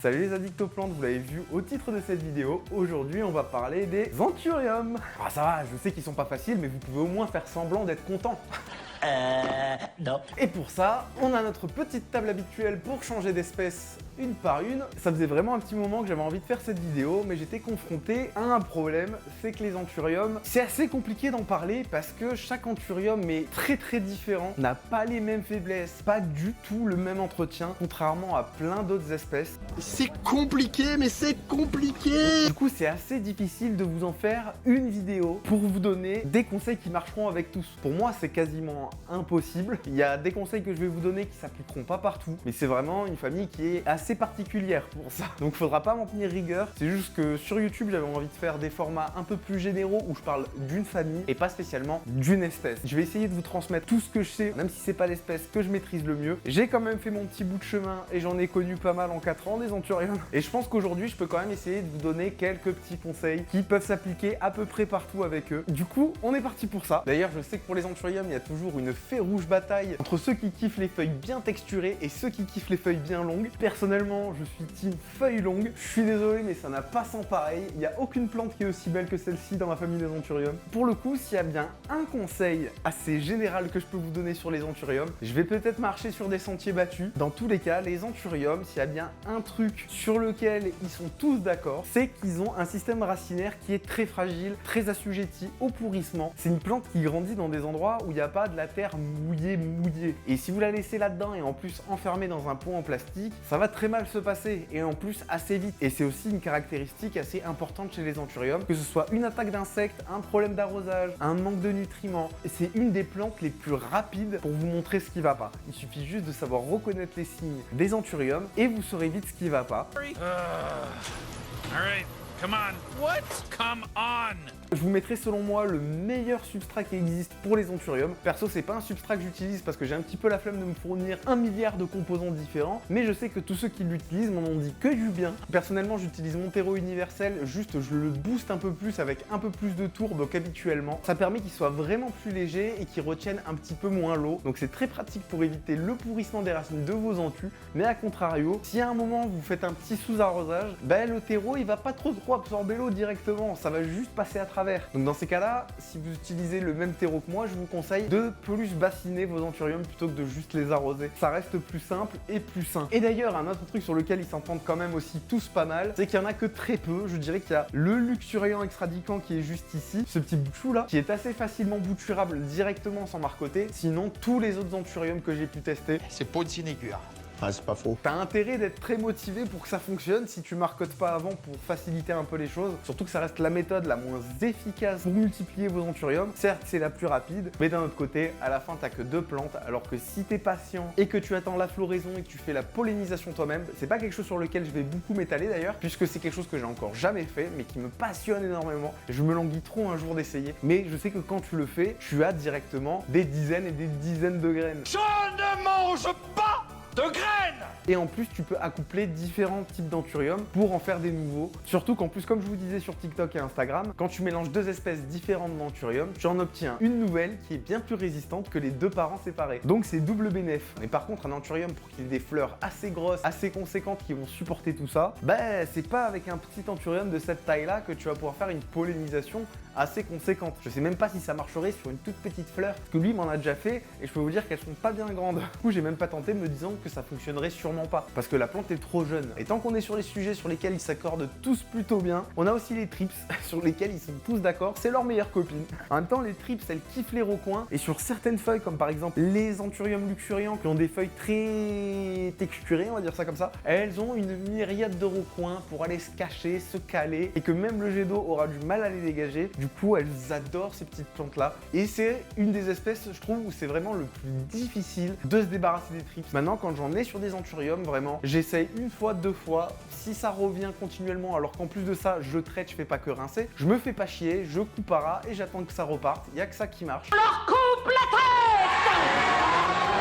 Salut les addicts aux plantes, vous l'avez vu au titre de cette vidéo, aujourd'hui on va parler des anthuriums. Ah ça va, je sais qu'ils sont pas faciles, mais vous pouvez au moins faire semblant d'être content. Non. Et pour ça, on a notre petite table habituelle pour changer d'espèce une par une. Ça faisait vraiment un petit moment que j'avais envie de faire cette vidéo, mais j'étais confronté à un problème, c'est que les anthuriums, c'est assez compliqué d'en parler parce que chaque anthurium est très différent, n'a pas les mêmes faiblesses, pas du tout le même entretien, contrairement à plein d'autres espèces. C'est compliqué, mais c'est compliqué. Du coup, c'est assez difficile de vous en faire une vidéo pour vous donner des conseils qui marcheront avec tous. Pour moi, c'est quasiment impossible. Il y a des conseils que je vais vous donner qui s'appliqueront pas partout, mais c'est vraiment une famille qui est assez particulière pour ça. Donc, faudra pas m'en tenir rigueur. C'est juste que sur YouTube, j'avais envie de faire des formats un peu plus généraux où je parle d'une famille et pas spécialement d'une espèce. Je vais essayer de vous transmettre tout ce que je sais, même si c'est pas l'espèce que je maîtrise le mieux. J'ai quand même fait mon petit bout de chemin et j'en ai connu pas mal en 4 ans des anthuriums. Et je pense qu'aujourd'hui, je peux quand même essayer de vous donner quelques petits conseils qui peuvent s'appliquer à peu près partout avec eux. Du coup, on est parti pour ça. D'ailleurs, je sais que pour les anthuriums, il y a toujours une farouche bataille entre ceux qui kiffent les feuilles bien texturées et ceux qui kiffent les feuilles bien longues. Personnellement, je suis team feuilles longues. Je suis désolé, mais ça n'a pas sans pareil. Il n'y a aucune plante qui est aussi belle que celle-ci dans la famille des anthuriums. Pour le coup, s'il y a bien un conseil assez général que je peux vous donner sur les anthuriums, je vais peut-être marcher sur des sentiers battus. Dans tous les cas, les anthuriums, s'il y a bien un truc sur lequel ils sont tous d'accord, c'est qu'ils ont un système racinaire qui est très fragile, très assujetti au pourrissement. C'est une plante qui grandit dans des endroits où il n'y a pas de la terre mouillée. Et si vous la laissez là-dedans et en plus enfermée dans un pot en plastique, ça va très mal se passer et en plus assez vite. Et c'est aussi une caractéristique assez importante chez les anthuriums, que ce soit une attaque d'insectes, un problème d'arrosage, un manque de nutriments. C'est une des plantes les plus rapides pour vous montrer ce qui va pas. Il suffit juste de savoir reconnaître les signes des anthuriums et vous saurez vite ce qui va pas. All right, come on. What? Come on! Je vous mettrai selon moi le meilleur substrat qui existe pour les anthuriums. Perso, c'est pas un substrat que j'utilise parce que j'ai un petit peu la flemme de me fournir 1 milliard de composants différents, mais je sais que tous ceux qui l'utilisent m'en ont dit que du bien. Personnellement, j'utilise mon terreau universel, juste je le booste un peu plus avec un peu plus de tourbe qu'habituellement. Ça permet qu'il soit vraiment plus léger et qu'il retienne un petit peu moins l'eau. Donc c'est très pratique pour éviter le pourrissement des racines de vos anthus. Mais à contrario, si à un moment vous faites un petit sous-arrosage, le terreau il va pas trop absorber l'eau directement, ça va juste passer à travers. Donc dans ces cas-là, si vous utilisez le même terreau que moi, je vous conseille de plus bassiner vos anthuriums plutôt que de juste les arroser. Ça reste plus simple et plus sain. Et d'ailleurs, un autre truc sur lequel ils s'entendent quand même aussi tous pas mal, c'est qu'il y en a que très peu. Je dirais qu'il y a le luxuriant extradicant qui est juste ici, ce petit bout là, qui est assez facilement bouturable directement sans marcoter. Sinon, tous les autres anthuriums que j'ai pu tester, C'est pas une sinécure. Ah, c'est pas faux. t'as intérêt d'être très motivé pour que ça fonctionne si tu marcotes pas avant pour faciliter un peu les choses. Surtout que ça reste la méthode la moins efficace pour multiplier vos anthuriums. Certes, c'est la plus rapide, mais d'un autre côté, à la fin, t'as que 2 plantes. Alors que si t'es patient et que tu attends la floraison et que tu fais la pollinisation toi-même, c'est pas quelque chose sur lequel je vais beaucoup m'étaler d'ailleurs, puisque c'est quelque chose que j'ai encore jamais fait, mais qui me passionne énormément. Je me languis trop un jour d'essayer. Mais je sais que quand tu le fais, tu as directement des dizaines et des dizaines de graines. Je ne mange pas de graines! Et en plus, tu peux accoupler différents types d'anthurium pour en faire des nouveaux. Surtout qu'en plus, comme je vous disais sur TikTok et Instagram, quand tu mélanges 2 espèces différentes d'anthurium, tu en obtiens une nouvelle qui est bien plus résistante que les 2 parents séparés. Donc c'est double bénéf. Mais par contre, un anthurium pour qu'il ait des fleurs assez grosses, assez conséquentes qui vont supporter tout ça, c'est pas avec un petit anthurium de cette taille-là que tu vas pouvoir faire une pollinisation assez conséquente. Je sais même pas si ça marcherait sur une toute petite fleur, parce que lui m'en a déjà fait et je peux vous dire qu'elles sont pas bien grandes. Du coup, j'ai même pas tenté me disant que ça fonctionnerait sûrement pas, parce que la plante est trop jeune. Et tant qu'on est sur les sujets sur lesquels ils s'accordent tous plutôt bien, on a aussi les trips, sur lesquels ils sont tous d'accord, c'est leur meilleure copine. En même temps, les trips, elles kiffent les recoins, et sur certaines feuilles, comme par exemple les anthuriums luxuriants, qui ont des feuilles très texturées, on va dire ça comme ça, elles ont une myriade de recoins pour aller se cacher, se caler, et que même le jet d'eau aura du mal à les dégager. Du coup, elles adorent ces petites plantes-là, et c'est une des espèces, je trouve, où c'est vraiment le plus difficile de se débarrasser des trips. Maintenant, quand j'en ai sur des anthuriums, vraiment, j'essaye 1 fois, 2 fois. Si ça revient continuellement, alors qu'en plus de ça, je traite, je fais pas que rincer, je me fais pas chier, je coupe à ras et j'attends que ça reparte. Il y a que ça qui marche.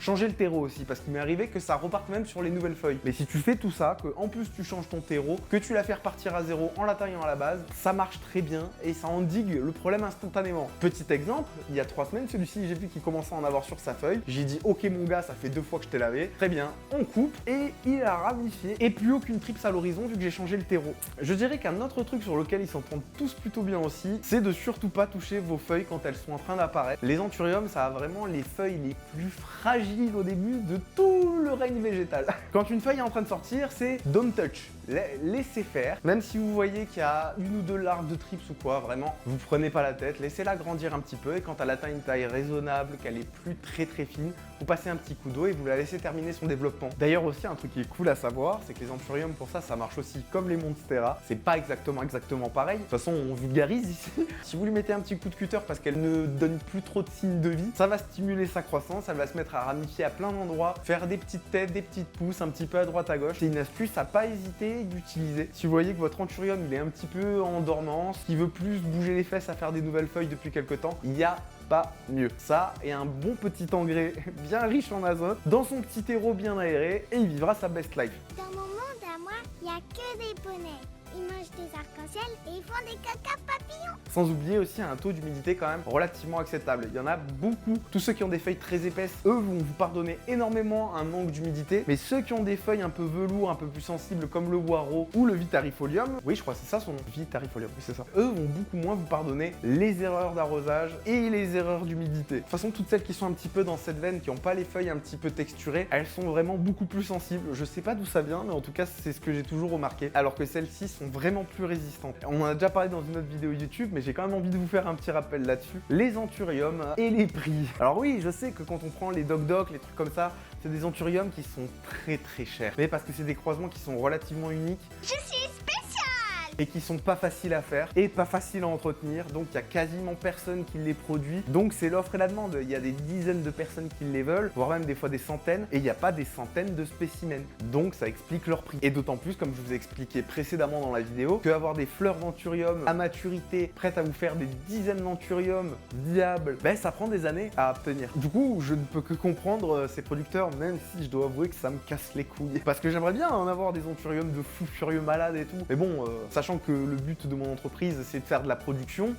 changer le terreau aussi, parce qu'il m'est arrivé que ça reparte même sur les nouvelles feuilles. Mais si tu fais tout ça, que en plus tu changes ton terreau, que tu la fais repartir à zéro en la taillant à la base, ça marche très bien et ça endigue le problème instantanément. Petit exemple, il y a 3 semaines, celui-ci j'ai vu qu'il commençait à en avoir sur sa feuille. J'ai dit ok mon gars, ça fait 2 fois que je t'ai lavé. Très bien, on coupe et il a ramifié et plus aucune trips à l'horizon vu que j'ai changé le terreau. Je dirais qu'un autre truc sur lequel ils s'entendent tous plutôt bien aussi, c'est de surtout pas toucher vos feuilles quand elles sont en train d'apparaître. Les anthuriums, ça a vraiment les feuilles les plus fragiles au début de tout le règne végétal. Quand une feuille est en train de sortir, c'est don't touch. Laissez faire. Même si vous voyez qu'il y a 1 ou 2 larves de trips ou quoi, vraiment, vous prenez pas la tête, laissez-la grandir un petit peu et quand elle atteint une taille raisonnable, qu'elle est plus très fine, vous passez un petit coup d'eau et vous la laissez terminer son développement. D'ailleurs aussi, un truc qui est cool à savoir, c'est que les anthuriums, pour ça marche aussi comme les monstera. C'est pas exactement pareil. De toute façon, on vulgarise ici. Si vous lui mettez un petit coup de cutter parce qu'elle ne donne plus trop de signes de vie, ça va stimuler sa croissance, elle va se mettre à ramifier à plein d'endroits, faire des petites têtes, des petites pousses, un petit peu à droite à gauche. C'est une astuce à pas hésiter d'utiliser. Si vous voyez que votre anthurium il est un petit peu en dormance, qu'il veut plus bouger les fesses à faire des nouvelles feuilles depuis quelques temps, il y a pas mieux. Ça et un bon petit engrais bien riche en azote dans son petit terreau bien aéré et il vivra sa best life. Dans mon monde à moi, il n'y a que des poneys. Ils mangent des arcs-en-ciel et ils font des caca papillons. Sans oublier aussi un taux d'humidité quand même relativement acceptable. Il y en a beaucoup. Tous ceux qui ont des feuilles très épaisses, eux vont vous pardonner énormément un manque d'humidité. Mais ceux qui ont des feuilles un peu velours, un peu plus sensibles comme le Waro ou le Vitarifolium, oui je crois que c'est ça son nom, Vitarifolium, oui c'est ça. Eux vont beaucoup moins vous pardonner les erreurs d'arrosage et les erreurs d'humidité. De toute façon, toutes celles qui sont un petit peu dans cette veine, qui n'ont pas les feuilles un petit peu texturées, elles sont vraiment beaucoup plus sensibles. Je sais pas d'où ça vient, mais en tout cas c'est ce que j'ai toujours remarqué. Alors que celles-ci sont vraiment plus résistantes. On en a déjà parlé dans une autre vidéo YouTube, mais j'ai quand même envie de vous faire un petit rappel là-dessus. Les anthuriums et les prix. Alors oui, je sais que quand on prend les Doc, les trucs comme ça, c'est des anthuriums qui sont très chers. Mais parce que c'est des croisements qui sont relativement uniques. Je suis spéciale. Et qui sont pas faciles à faire et pas faciles à entretenir, donc il y a quasiment personne qui les produit, donc c'est l'offre et la demande, il y a des dizaines de personnes qui les veulent, voire même des fois des centaines, et il n'y a pas des centaines de spécimens, donc ça explique leur prix. Et d'autant plus, comme je vous ai expliqué précédemment dans la vidéo, que avoir des fleurs d'anthurium à maturité, prêtes à vous faire des dizaines d'anthurium viables, ben ça prend des années à obtenir. Du coup, je ne peux que comprendre ces producteurs, même si je dois avouer que ça me casse les couilles, parce que j'aimerais bien en avoir des anthuriums de fous furieux malades et tout, mais bon, sachant que le but de mon entreprise c'est de faire de la production,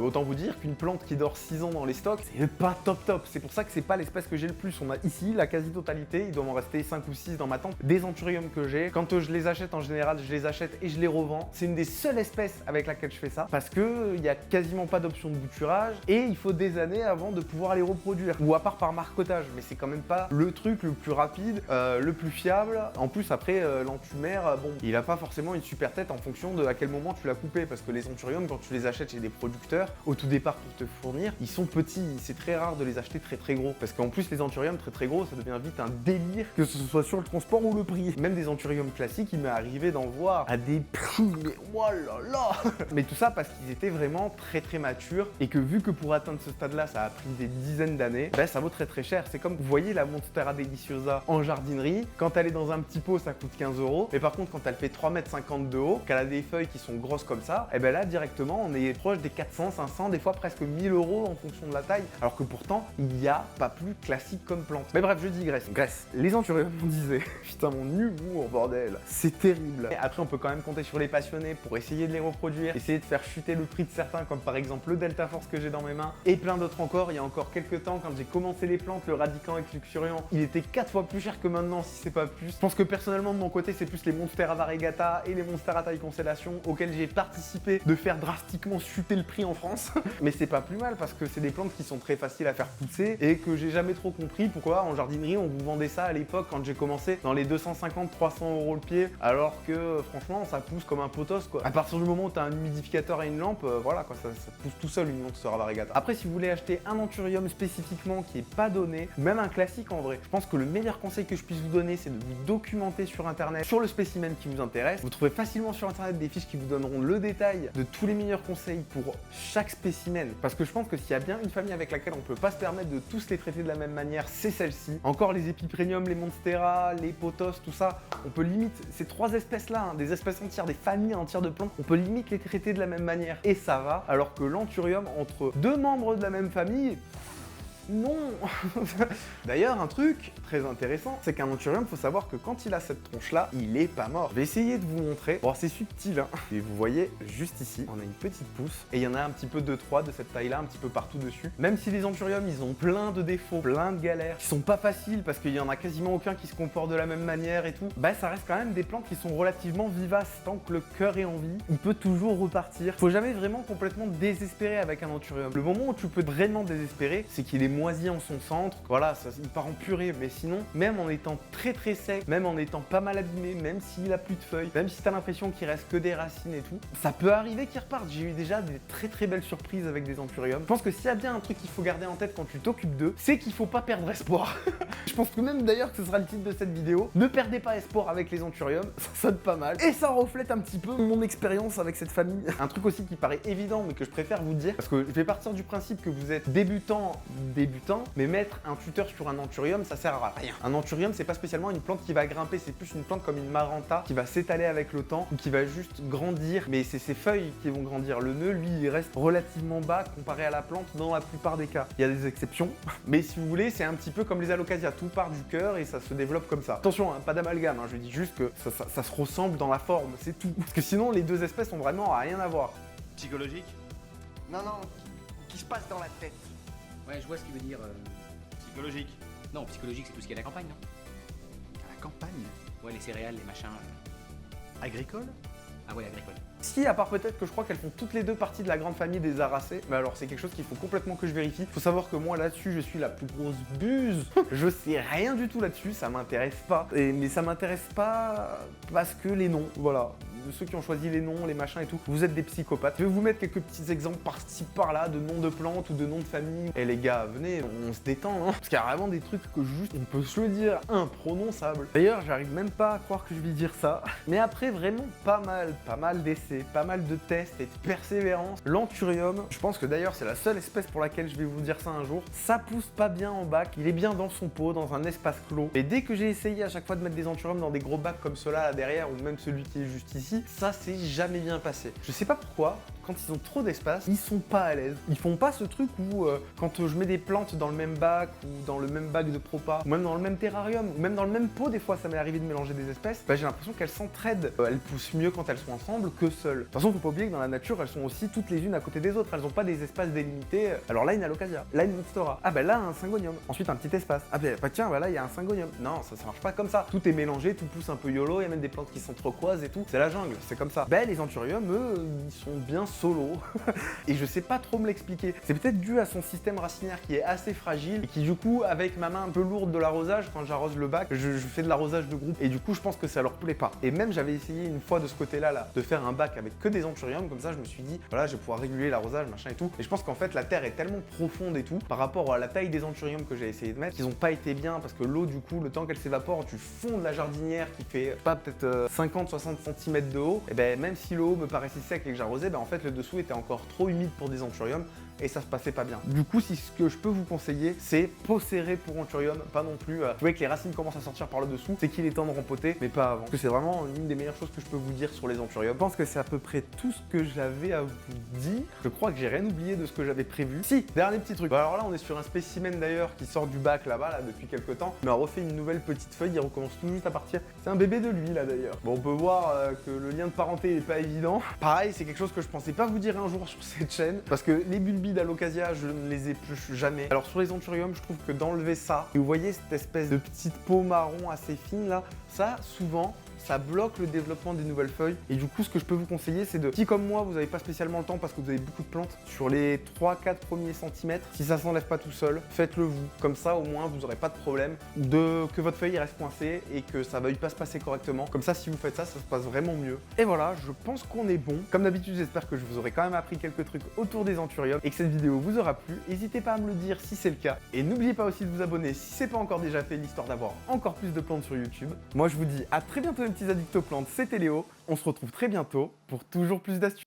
autant vous dire qu'une plante qui dort 6 ans dans les stocks, c'est pas top. C'est pour ça que c'est pas l'espèce que j'ai le plus. On a ici la quasi-totalité, il doit m'en rester 5 ou 6 dans ma tente, des anthuriums que j'ai. Quand je les achète en général, je les achète et je les revends. C'est une des seules espèces avec laquelle je fais ça, parce que il y a quasiment pas d'option de bouturage et il faut des années avant de pouvoir les reproduire. Ou à part par marcotage, mais c'est quand même pas le truc le plus rapide, le plus fiable. En plus après, l'anthumère, bon, il a pas forcément une super tête en fonction de à quel moment tu l'as coupé, parce que les anthuriums, quand tu les achètes chez des producteurs, au tout départ pour te fournir, ils sont petits, c'est très rare de les acheter très gros, parce qu'en plus les anthuriums très gros, ça devient vite un délire, que ce soit sur le transport ou le prix. Même des anthuriums classiques, il m'est arrivé d'en voir à des prix, mais oh là là. Mais tout ça parce qu'ils étaient vraiment très matures, et que vu que pour atteindre ce stade-là, ça a pris des dizaines d'années, ben ça vaut très cher. C'est comme, vous voyez la Monstera Deliciosa en jardinerie, quand elle est dans un petit pot, ça coûte 15 €, mais par contre quand elle fait 3,50 m de haut, qu'elle a des feuilles qui sont grosses comme ça, et ben là directement on est proche des 400, 500, des fois presque 1000 € en fonction de la taille, alors que pourtant il n'y a pas plus classique comme plante. Mais bref, je digresse. Les anthuriums, on disait, putain mon humour bordel, c'est terrible. Et après on peut quand même compter sur les passionnés pour essayer de les reproduire, essayer de faire chuter le prix de certains, comme par exemple le Delta Force que j'ai dans mes mains, et plein d'autres encore. Il y a encore quelques temps, quand j'ai commencé les plantes, le Radicant et Luxuriant, il était 4 fois plus cher que maintenant, si c'est pas plus. Je pense que personnellement de mon côté, c'est plus les Monstera Variegata et les Monstera Taille Constellation auxquels j'ai participé de faire drastiquement chuter le prix en France. Mais c'est pas plus mal parce que c'est des plantes qui sont très faciles à faire pousser et que j'ai jamais trop compris pourquoi en jardinerie on vous vendait ça à l'époque quand j'ai commencé dans les 250-300 € le pied, alors que franchement ça pousse comme un potos quoi. À partir du moment où t'as un humidificateur et une lampe, voilà quoi, ça pousse tout seul une Monstera Variegata. Après, si vous voulez acheter un anthurium spécifiquement qui est pas donné, même un classique en vrai, je pense que le meilleur conseil que je puisse vous donner, c'est de vous documenter sur internet sur le spécimen qui vous intéresse. Vous trouvez facilement sur internet des fiches qui vous donneront le détail de tous les meilleurs conseils pour chaque spécimen, parce que je pense que s'il y a bien une famille avec laquelle on peut pas se permettre de tous les traiter de la même manière, c'est celle-ci. Encore les Epiprenium, les Monstera, les Potos, tout ça, on peut limite, ces 3 espèces-là, des espèces entières, des familles entières de plantes, on peut limite les traiter de la même manière et ça va, alors que l'anthurium, entre 2 membres de la même famille, Non. D'ailleurs, un truc très intéressant, c'est qu'un anthurium, faut savoir que quand il a cette tronche-là, il est pas mort. Je vais essayer de vous montrer. Bon, c'est subtil, hein. Et vous voyez, juste ici, on a une petite pousse. Et il y en a un petit peu 2-3 de cette taille-là, un petit peu partout dessus. Même si les anthuriums, ils ont plein de défauts, plein de galères, qui sont pas faciles parce qu'il y en a quasiment aucun qui se comporte de la même manière et tout, bah ça reste quand même des plantes qui sont relativement vivaces. Tant que le cœur est en vie, il peut toujours repartir. Faut jamais vraiment complètement désespérer avec un anthurium. Le moment où tu peux vraiment désespérer, c'est qu'il est moisi en son centre. Voilà, ça, il part en purée. Mais sinon, même en étant très très sec, même en étant pas mal abîmé, même s'il a plus de feuilles, même si t'as l'impression qu'il reste que des racines et tout, ça peut arriver qu'il reparte. J'ai eu déjà des très très belles surprises avec des anthuriums. Je pense que s'il y a bien un truc qu'il faut garder en tête quand tu t'occupes d'eux, c'est qu'il faut pas perdre espoir. Je pense que même d'ailleurs que ce sera le titre de cette vidéo. Ne perdez pas espoir avec les anthuriums, ça sonne pas mal. Et ça reflète un petit peu mon expérience avec cette famille. Un truc aussi qui paraît évident mais que je préfère vous dire, parce que je vais partir du principe que vous êtes débutant, mais mettre un tuteur sur un anthurium, ça sert à rien. Un anthurium, c'est pas spécialement une plante qui va grimper, c'est plus une plante comme une maranta qui va s'étaler avec le temps ou qui va juste grandir, mais c'est ses feuilles qui vont grandir. Le nœud, lui, il reste relativement bas comparé à la plante dans la plupart des cas. Il y a des exceptions, mais si vous voulez, c'est un petit peu comme les alocasias, tout part du cœur et ça se développe comme ça. Attention, hein, pas d'amalgame, hein, je dis juste que ça se ressemble dans la forme, c'est tout. Parce que sinon, les deux espèces ont vraiment rien à voir. Psychologique? Non, qui se passe dans la tête. Ouais, je vois ce qu'il veut dire. Psychologique. Non, psychologique, c'est tout ce qu'il y a à la campagne, non? À la campagne? Ouais, les céréales, les machins. Agricole? Ah ouais, agricole. Si, à part peut-être que je crois qu'elles font toutes les deux partie de la grande famille des aracées, mais alors c'est quelque chose qu'il faut complètement que je vérifie. Faut savoir que moi là-dessus, je suis la plus grosse buse. Je sais rien du tout là-dessus, ça m'intéresse pas. Mais ça m'intéresse pas parce que les noms, voilà. Ceux qui ont choisi les noms, les machins et tout, vous êtes des psychopathes. Je vais vous mettre quelques petits exemples par-ci par-là de noms de plantes ou de noms de famille. Et les gars, venez, on se détend, hein. Parce qu'il y a vraiment des trucs que juste, on peut se le dire, imprononçables. D'ailleurs, j'arrive même pas à croire que je vais dire ça. Mais après, vraiment pas mal d'essais, pas mal de tests et de persévérance. L'anthurium, je pense que d'ailleurs, c'est la seule espèce pour laquelle je vais vous dire ça un jour. Ça pousse pas bien en bac, il est bien dans son pot, dans un espace clos. Et dès que j'ai essayé à chaque fois de mettre des anthuriums dans des gros bacs comme ceux-là là derrière, ou même celui qui est juste ici, ça s'est jamais bien passé. Je sais pas pourquoi, quand ils ont trop d'espace, ils sont pas à l'aise. Ils font pas ce truc où quand je mets des plantes dans le même bac ou dans le même bac de propa, ou même dans le même terrarium, ou même dans le même pot, des fois ça m'est arrivé de mélanger des espèces, bah, j'ai l'impression qu'elles s'entraident. Elles poussent mieux quand elles sont ensemble que seules. De toute façon, faut pas oublier que dans la nature, elles sont aussi toutes les unes à côté des autres. Elles ont pas des espaces délimités. Alors là, une alocasia, là une monstera. Ah bah là, un syngonium. Ensuite, un petit espace. Ah bah tiens, bah là, il y a un syngonium. Non, ça marche pas comme ça. Tout est mélangé, tout pousse un peu yolo. Il y a même des plantes qui sont turquoises et tout. C'est la jungle, c'est comme ça. Bah les anthuriums, eux, ils sont bien solo. Et je sais pas trop me l'expliquer. C'est peut-être dû à son système racinaire qui est assez fragile et qui du coup, avec ma main un peu lourde de l'arrosage, quand j'arrose le bac, je fais de l'arrosage de groupe. Et du coup, je pense que ça leur plaît pas. Et même j'avais essayé une fois de ce côté-là, de faire un bac avec que des anthuriums, comme ça je me suis dit, voilà, je vais pouvoir réguler l'arrosage, machin et tout. Et je pense qu'en fait, la terre est tellement profonde et tout, par rapport à la taille des anthuriums que j'ai essayé de mettre, qu'ils ont pas été bien parce que l'eau, du coup, le temps qu'elle s'évapore, tu fondes la jardinière qui fait pas peut-être 50-60 cm de haut, et ben même si l'eau me paraissait sec et que j'arrosais, ben en fait le dessous était encore trop humide pour des anthuriums et ça se passait pas bien. Du coup, si ce que je peux vous conseiller, c'est pot serré pour anthurium, pas non plus. Vous voyez que les racines commencent à sortir par le dessous, c'est qu'il est temps de rempoter, mais pas avant. Parce que c'est vraiment une des meilleures choses que je peux vous dire sur les anthuriums. Je pense que c'est à peu près tout ce que j'avais à vous dire. Je crois que j'ai rien oublié de ce que j'avais prévu. Si, dernier petit truc. Alors là, on est sur un spécimen d'ailleurs qui sort du bac là-bas, là, depuis quelques temps, mais on a refait une nouvelle petite feuille, il recommence tout juste à partir. C'est un bébé de lui là d'ailleurs. Bon, on peut voir que le lien de parenté est pas évident. Pareil, c'est quelque chose que je pensais pas vous dire un jour sur cette chaîne, parce que les bulbies d'Alocasia, je ne les épluche jamais. Alors sur les anthuriums, je trouve que d'enlever ça, et vous voyez cette espèce de petite peau marron assez fine là, ça souvent, ça bloque le développement des nouvelles feuilles. Et du coup, ce que je peux vous conseiller, c'est de, si comme moi, vous n'avez pas spécialement le temps parce que vous avez beaucoup de plantes, sur les 3-4 premiers centimètres, si ça s'enlève pas tout seul, faites-le vous. Comme ça, au moins, vous n'aurez pas de problème que votre feuille reste coincée et que ça veuille pas se passer correctement. Comme ça, si vous faites ça, ça se passe vraiment mieux. Et voilà, je pense qu'on est bon. Comme d'habitude, j'espère que je vous aurai quand même appris quelques trucs autour des anthuriums et que cette vidéo vous aura plu. N'hésitez pas à me le dire si c'est le cas. Et n'oubliez pas aussi de vous abonner si c'est pas encore déjà fait, l'histoire d'avoir encore plus de plantes sur YouTube. Moi, je vous dis à très bientôt les petits addicts aux plantes, c'était Léo. On se retrouve très bientôt pour toujours plus d'astuces.